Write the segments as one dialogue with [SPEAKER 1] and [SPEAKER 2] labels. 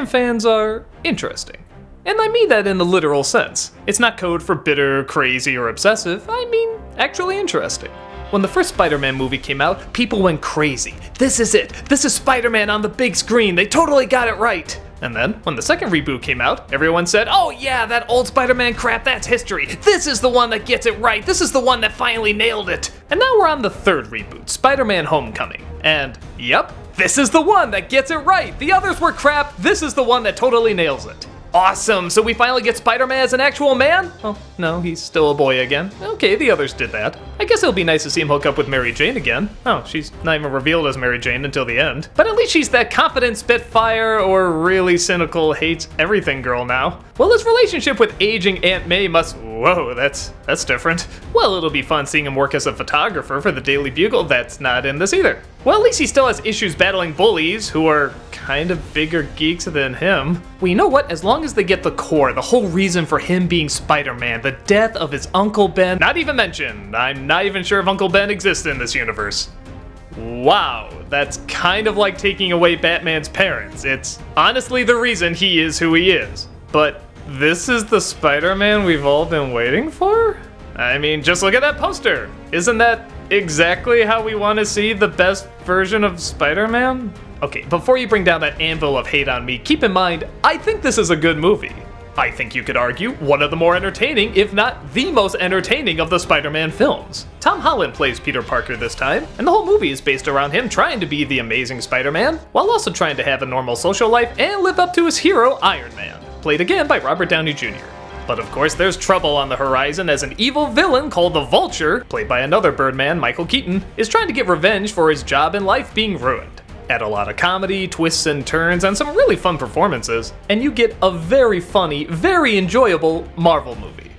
[SPEAKER 1] fans are interesting. And I mean that in the literal sense. It's not code for bitter, crazy, or obsessive. I mean, actually interesting. When the first Spider-Man movie came out, people went crazy. This is it! This is Spider-Man on the big screen! They totally got it right! And then, when the second reboot came out, everyone said, oh yeah, that old Spider-Man crap, that's history! This is the one that gets it right! This is the one that finally nailed it! And now we're on the third reboot, Spider-Man Homecoming. And, yep, this is the one that gets it right! The others were crap, this is the one that totally nails it. Awesome, so we finally get Spider-Man as an actual man? Oh, no, he's still a boy again. Okay, the others did that. I guess it'll be nice to see him hook up with Mary Jane again. Oh, she's not even revealed as Mary Jane until the end. But at least she's that confident Spitfire or really cynical hates everything girl now. Well, his relationship with aging Aunt May must... Whoa, that's different. Well, it'll be fun seeing him work as a photographer for the Daily Bugle. That's not in this either. Well, at least he still has issues battling bullies who are kind of bigger geeks than him. Well, you know what? As long as they get the core, the whole reason for him being Spider-Man, the death of his Uncle Ben, not even mentioned. I'm not even sure if Uncle Ben exists in this universe. Wow, that's kind of like taking away Batman's parents. It's honestly the reason he is who he is. But this is the Spider-Man we've all been waiting for? I mean, just look at that poster. Isn't that exactly how we want to see the best version of Spider-Man? Okay, before you bring down that anvil of hate on me, keep in mind, I think this is a good movie. I think you could argue one of the more entertaining, if not the most entertaining of the Spider-Man films. Tom Holland plays Peter Parker this time, and the whole movie is based around him trying to be the amazing Spider-Man, while also trying to have a normal social life and live up to his hero, Iron Man, played again by Robert Downey Jr. But of course there's trouble on the horizon as an evil villain called the Vulture, played by another Birdman, Michael Keaton, is trying to get revenge for his job and life being ruined. Add a lot of comedy, twists and turns, and some really fun performances, and you get a very funny, very enjoyable Marvel movie.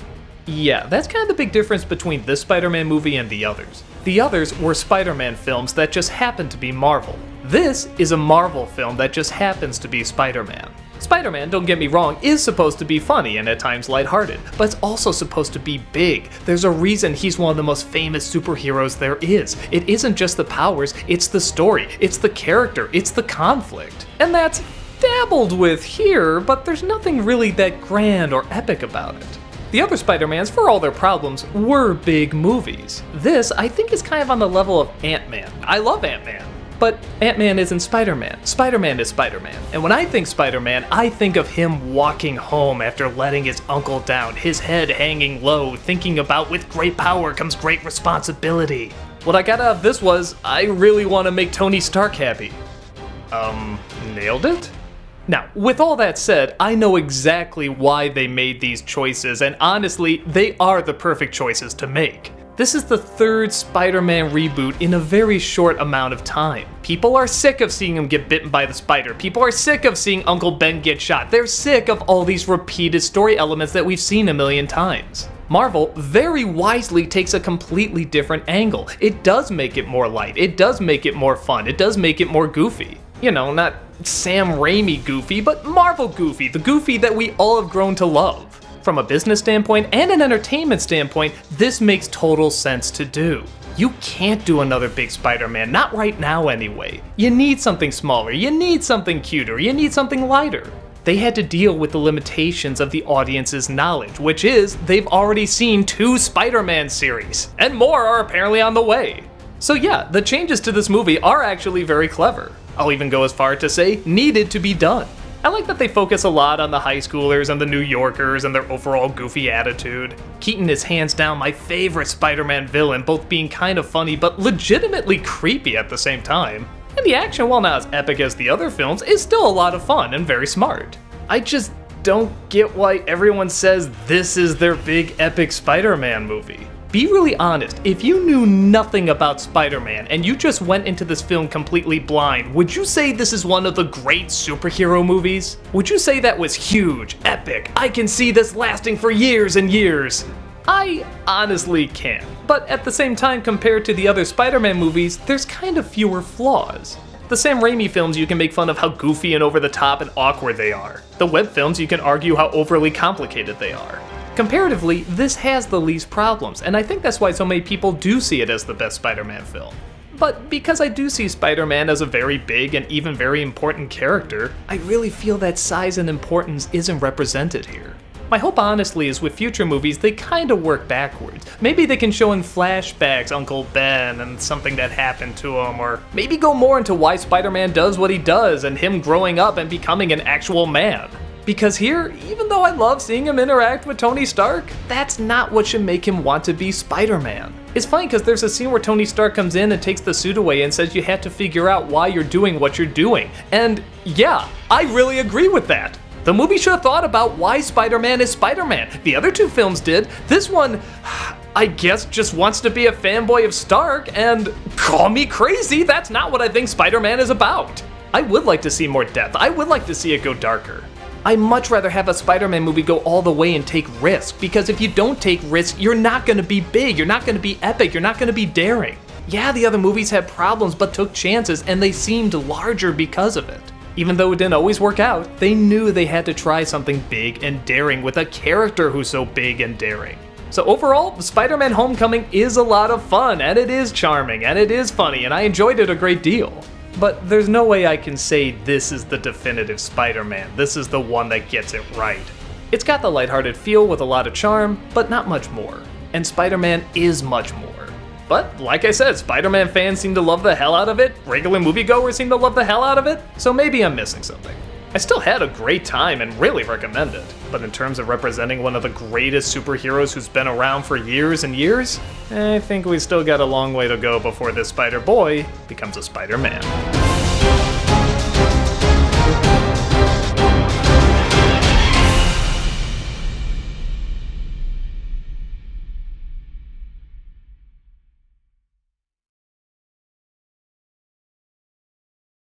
[SPEAKER 1] Yeah, that's kind of the big difference between this Spider-Man movie and the others. The others were Spider-Man films that just happened to be Marvel. This is a Marvel film that just happens to be Spider-Man. Spider-Man, don't get me wrong, is supposed to be funny and at times lighthearted, but it's also supposed to be big. There's a reason he's one of the most famous superheroes there is. It isn't just the powers, it's the story, it's the character, it's the conflict. And that's dabbled with here, but there's nothing really that grand or epic about it. The other Spider-Mans, for all their problems, were big movies. This, I think, is kind of on the level of Ant-Man. I love Ant-Man. But Ant-Man isn't Spider-Man. Spider-Man is Spider-Man. And when I think Spider-Man, I think of him walking home after letting his uncle down, his head hanging low, thinking about with great power comes great responsibility. What I got out of this was, I really want to make Tony Stark happy. Nailed it? Now, with all that said, I know exactly why they made these choices, and honestly, they are the perfect choices to make. This is the third Spider-Man reboot in a very short amount of time. People are sick of seeing him get bitten by the spider. People are sick of seeing Uncle Ben get shot. They're sick of all these repeated story elements that we've seen a million times. Marvel very wisely takes a completely different angle. It does make it more light. It does make it more fun. It does make it more goofy. You know, not Sam Raimi goofy, but Marvel goofy, the goofy that we all have grown to love. From a business standpoint and an entertainment standpoint, this makes total sense to do. You can't do another big Spider-Man, not right now anyway. You need something smaller, you need something cuter, you need something lighter. They had to deal with the limitations of the audience's knowledge, which is they've already seen 2 Spider-Man series, and more are apparently on the way. So yeah, the changes to this movie are actually very clever. I'll even go as far to say needed to be done. I like that they focus a lot on the high schoolers and the New Yorkers and their overall goofy attitude. Keaton is hands down my favorite Spider-Man villain, both being kind of funny but legitimately creepy at the same time. And the action, while not as epic as the other films, is still a lot of fun and very smart. I just don't get why everyone says this is their big epic Spider-Man movie. Be really honest, if you knew nothing about Spider-Man and you just went into this film completely blind, would you say this is one of the great superhero movies? Would you say that was huge, epic, I can see this lasting for years and years? I honestly can, but at the same time, compared to the other Spider-Man movies, there's kind of fewer flaws. The Sam Raimi films, you can make fun of how goofy and over the top and awkward they are. The web films, you can argue how overly complicated they are. Comparatively, this has the least problems, and I think that's why so many people do see it as the best Spider-Man film. But because I do see Spider-Man as a very big and even very important character, I really feel that size and importance isn't represented here. My hope honestly is with future movies they kinda work backwards. Maybe they can show in flashbacks Uncle Ben and something that happened to him, or maybe go more into why Spider-Man does what he does and him growing up and becoming an actual man. Because here, even though I love seeing him interact with Tony Stark, that's not what should make him want to be Spider-Man. It's funny because there's a scene where Tony Stark comes in and takes the suit away and says you have to figure out why you're doing what you're doing. And yeah, I really agree with that. The movie should have thought about why Spider-Man is Spider-Man. The other two films did. This one, I guess, just wants to be a fanboy of Stark, and call me crazy, that's not what I think Spider-Man is about. I would like to see more depth. I would like to see it go darker. I'd much rather have a Spider-Man movie go all the way and take risks, because if you don't take risks, you're not gonna be big, you're not gonna be epic, you're not gonna be daring. Yeah, the other movies had problems but took chances, and they seemed larger because of it. Even though it didn't always work out, they knew they had to try something big and daring with a character who's so big and daring. So overall, Spider-Man Homecoming is a lot of fun, and it is charming, and it is funny, and I enjoyed it a great deal. But there's no way I can say this is the definitive Spider-Man, this is the one that gets it right. It's got the lighthearted feel with a lot of charm, but not much more. And Spider-Man is much more. But, like I said, Spider-Man fans seem to love the hell out of it, regular moviegoers seem to love the hell out of it, so maybe I'm missing something. I still had a great time and really recommend it, but in terms of representing one of the greatest superheroes who's been around for years and years, I think we still got a long way to go before this Spider-Boy becomes a Spider-Man.